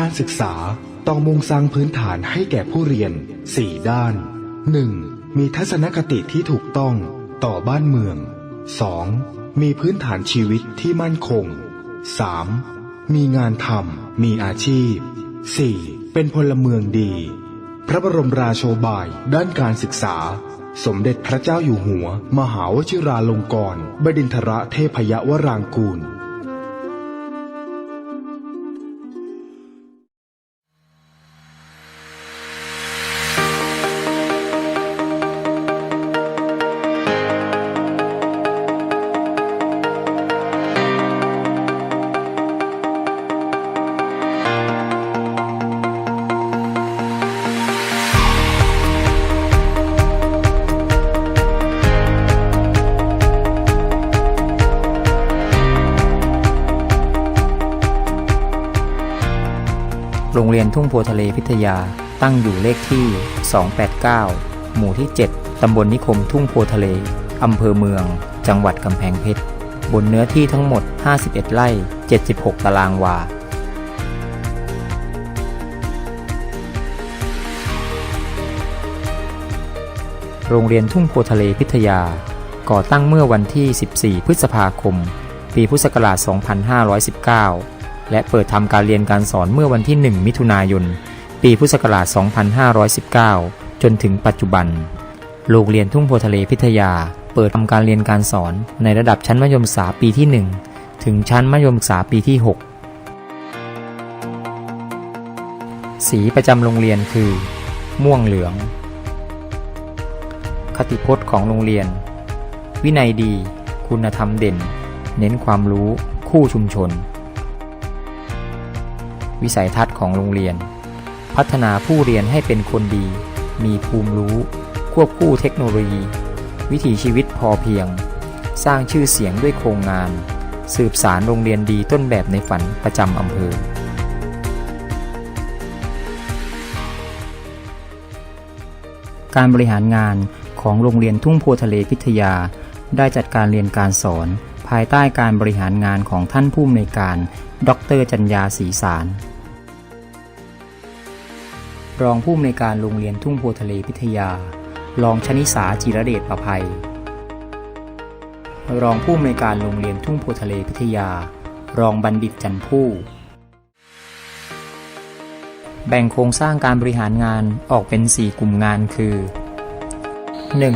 การศึกษาต้องมุ่งสร้างพื้นฐานให้แก่ผู้เรียน4ด้าน 1. มีทัศนคติที่ถูกต้องต่อบ้านเมือง 2. มีพื้นฐานชีวิตที่มั่นคง 3. มีงานทำมีอาชีพ 4. เป็นพลเมืองดีพระบรมราโชบายด้านการศึกษาสมเด็จพระเจ้าอยู่หัวมหาวชิราลงกรณ์บดินทรเทพยวรางกูลโรงเรียนทุ่งโพทะเลพิทยาตั้งอยู่เลขที่ 289 หมู่ที่ 7 ตำบลนิคมทุ่งโพทะเลอำเภอเมืองจังหวัดกำแพงเพชรบนเนื้อที่ทั้งหมด 51 ไร่ 76 ตารางวาโรงเรียนทุ่งโพทะเลพิทยาก่อตั้งเมื่อวันที่ 14 พฤษภาคม ปีพุทธศักราช 2519และเปิดทำการเรียนการสอนเมื่อวันที่ 1 มิถุนายน ปีพุทธศักราช 2519 จนถึงปัจจุบันโรงเรียนทุ่งโพทะเลพิทยาเปิดทำการเรียนการสอนในระดับชั้นมัธยมศึกษาปีที่ 1 ถึงชั้นมัธยมศึกษาปีที่ 6 สีประจำโรงเรียนคือม่วงเหลืองคติพจน์ของโรงเรียนวินัยดีคุณธรรมเด่นเน้นความรู้คู่ชุมชนวิสัยทัศน์ของโรงเรียนพัฒนาผู้เรียนให้เป็นคนดีมีภูมิรู้ควบคู่เทคโนโลยีวิถีชีวิตพอเพียงสร้างชื่อเสียงด้วยโครงงานสืบสานโรงเรียนดีต้นแบบในฝันประจำอำเภอการบริหารงานของโรงเรียนทุ่งโพทะเลพิทยาได้จัดการเรียนการสอนภายใต้การบริหารงานของท่านผู้อำนวยการดร.จัญญาศรีสารรองผู้อำนวยการโรงเรียนทุ่งโพทะเลพิทยารองชนิสาจิรเดชประภัยรองผู้อำนวยการโรงเรียนทุ่งโพทะเลพิทยารองบัณฑิตจันผู้แบ่งโครงสร้างการบริหารงานออกเป็น4กลุ่มงานคือ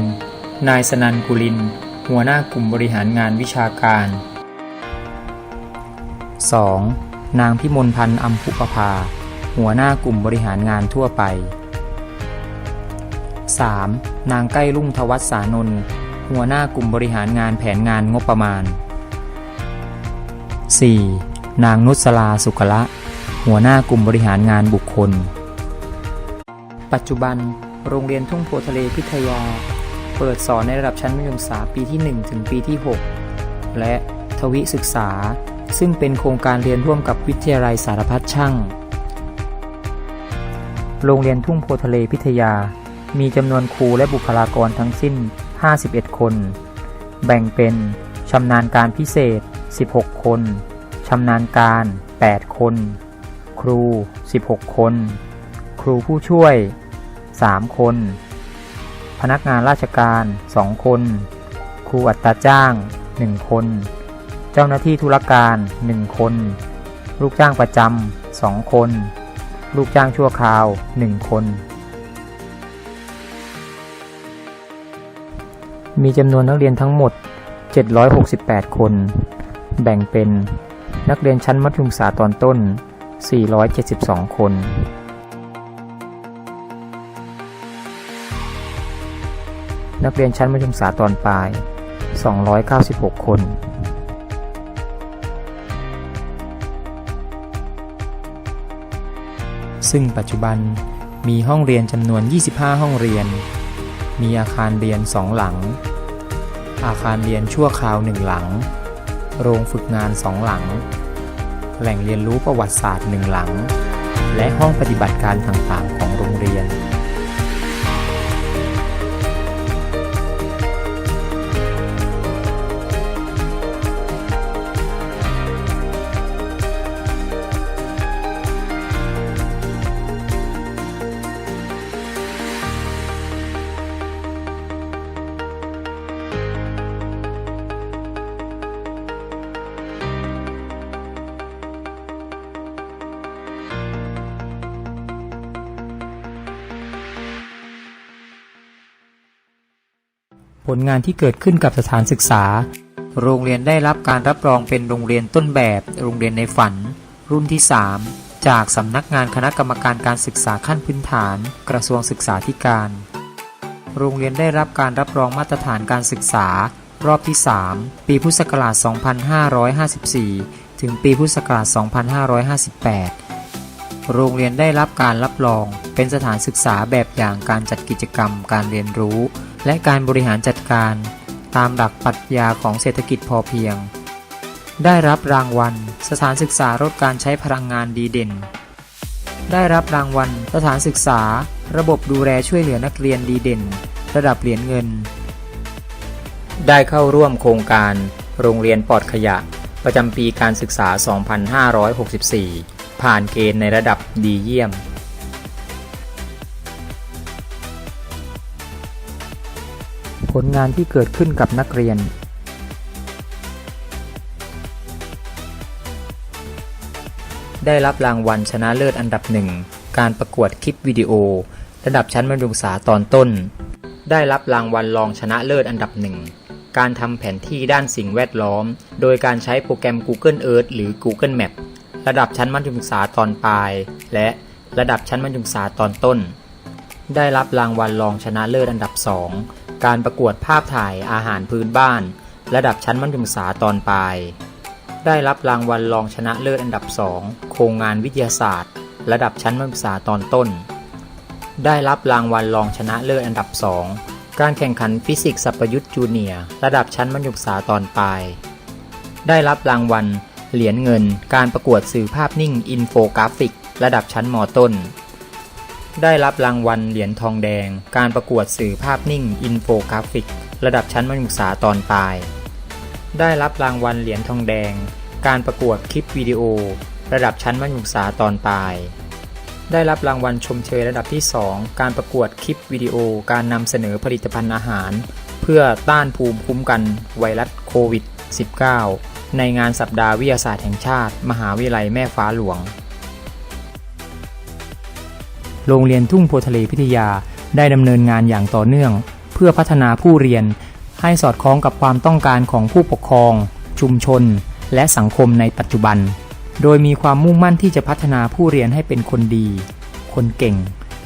1. นายสนันกุลินหัวหน้ากลุ่มบริหารงานวิชาการ 2. นางพิมลพันธ์อัมพุปภาหัวหน้ากลุ่มบริหารงานทั่วไป 3. นางใกล้รุ่งทวัฒน์สานนท์หัวหน้ากลุ่มบริหารงานแผนงานงบประมาณ 4. นางนุชลาสุขละหัวหน้ากลุ่มบริหารงานบุคคลปัจจุบันโรงเรียนทุ่งโพทะเลพิทยาเปิดสอนในระดับชั้นมัธยมศึกษาปีที่ 1 ถึงปีที่ 6 และทวิศึกษาซึ่งเป็นโครงการเรียนร่วมกับวิทยาลัยสารพัดช่างโรงเรียนทุ่งโพทะเลพิทยามีจำนวนครูและบุคลากรทั้งสิ้น51คนแบ่งเป็นชำนาญการพิเศษ16คนชำนาญการ8คนครู16คนครูผู้ช่วย3คนพนักงานราชการ2คนครูอัตราจ้าง1คนเจ้าหน้าที่ธุรการ1คนลูกจ้างประจำ2คนลูกจ้างชั่วคราว1คนมีจำนวนนักเรียนทั้งหมด768คนแบ่งเป็นนักเรียนชั้นมัธยมศึกษาตอนต้น472คนนักเรียนชั้นมัธยมศึกษาตอนปลาย296คนซึ่งปัจจุบันมีห้องเรียนจำนวน25ห้องเรียนมีอาคารเรียน2หลังอาคารเรียนชั่วคราว1หลังโรงฝึกงาน2หลังแหล่งเรียนรู้ประวัติศาสตร์1หลังและห้องปฏิบัติการต่างๆของโรงเรียน ผ ผลงานที่เกิดขึ้นกับสถานศึกษาโรงเรียนได้รับการรับรองเป็นโรงเรียนต้นแบบโรงเรียนในฝันรุ่นที่ 3 จากสำนักงานคณะกรรมการการศึกษาขั้นพื้นฐานกระทรวงศึกษาธิการโรงเรียนได้รับการรับรองมาตรฐานการศึกษารอบที่ 3 ปีพุทธศักราช 2554 ถึงปีพุทธศักราช 2558 โรงเรียนได้รับการรับรองเป็นสถานศึกษาแบบอย่างการจัดกิจกรรมการเรียนรู้และการบริหารจัดการตามหลักปรัชญาของเศรษฐกิจพอเพียงได้รับรางวัลสถานศึกษาลดการใช้พลังงานดีเด่นได้รับรางวัลสถานศึกษาระบบดูแลช่วยเหลือนักเรียนดีเด่นระดับเหรียญเงินได้เข้าร่วมโครงการโรงเรียนปลอดขยะประจำปีการศึกษา 2564 ผ่านเกณฑ์ในระดับดีเยี่ยมผลงานที่เกิดขึ้นกับนักเรียนได้รับรางวัลชนะเลิศอันดับ 1 การประกวดคลิปวิดีโอระดับชั้นมัธยมศึกษาตอนต้นได้รับรางวัลรองชนะเลิศอันดับ 1 การทำแผนที่ด้านสิ่งแวดล้อมโดยการใช้โปรแกรม Google Earth หรือ Google Map ระดับชั้นมัธยมศึกษาตอนปลายและระดับชั้นมัธยมศึกษาตอนต้นได้รับรางวัลรองชนะเลิศอันดับ 2 การประกวดภาพถ่ายอาหารพื้นบ้านระดับชั้นมัธยมศึกษาตอนปลายได้รับรางวัลรองชนะเลิศอันดับ 2 โครงงานวิทยาศาสตร์ระดับชั้นมัธยมศึกษาตอนต้นได้รับรางวัลรองชนะเลิศอันดับ 2 การแข่งขันฟิสิกส์สัพยุตจูเนียร์ระดับชั้นมัธยมศึกษาตอนปลายได้รับรางวัลเหรียญเงินการประกวดสื่อภาพนิ่งอินโฟกราฟิกระดับชั้นม.ต้นได้รับรางวัลเหรียญทองแดงการประกวดสื่อภาพนิ่งอินโฟกราฟิกระดับชั้นมัธยมศึกษาตอนปลายได้รับรางวัลเหรียญทองแดงการประกวดคลิปวิดีโอระดับชั้นมัธยมศึกษาตอนปลายได้รับรางวัลชมเชยระดับที่ 2 การประกวดคลิปวิดีโอการนำเสนอผลิตภัณฑ์อาหารเพื่อต้านภูมิคุ้มกันไวรัสโควิด -19 ในงานสัปดาห์วิทยาศาสตร์แห่งชาติมหาวิทยาลัยแม่ฟ้าหลวงโรงเรียนทุ่งโพทะเลพิทยาได้ดำเนินงานอย่างต่อเนื่องเพื่อพัฒนาผู้เรียนให้สอดคล้องกับความต้องการของผู้ปกครองชุมชนและสังคมในปัจจุบันโดยมีความมุ่งมั่นที่จะพัฒนาผู้เรียนให้เป็นคนดีคนเก่ง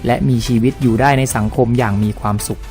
และมีชีวิตอยู่ได้ในสังคมอย่างมีความสุข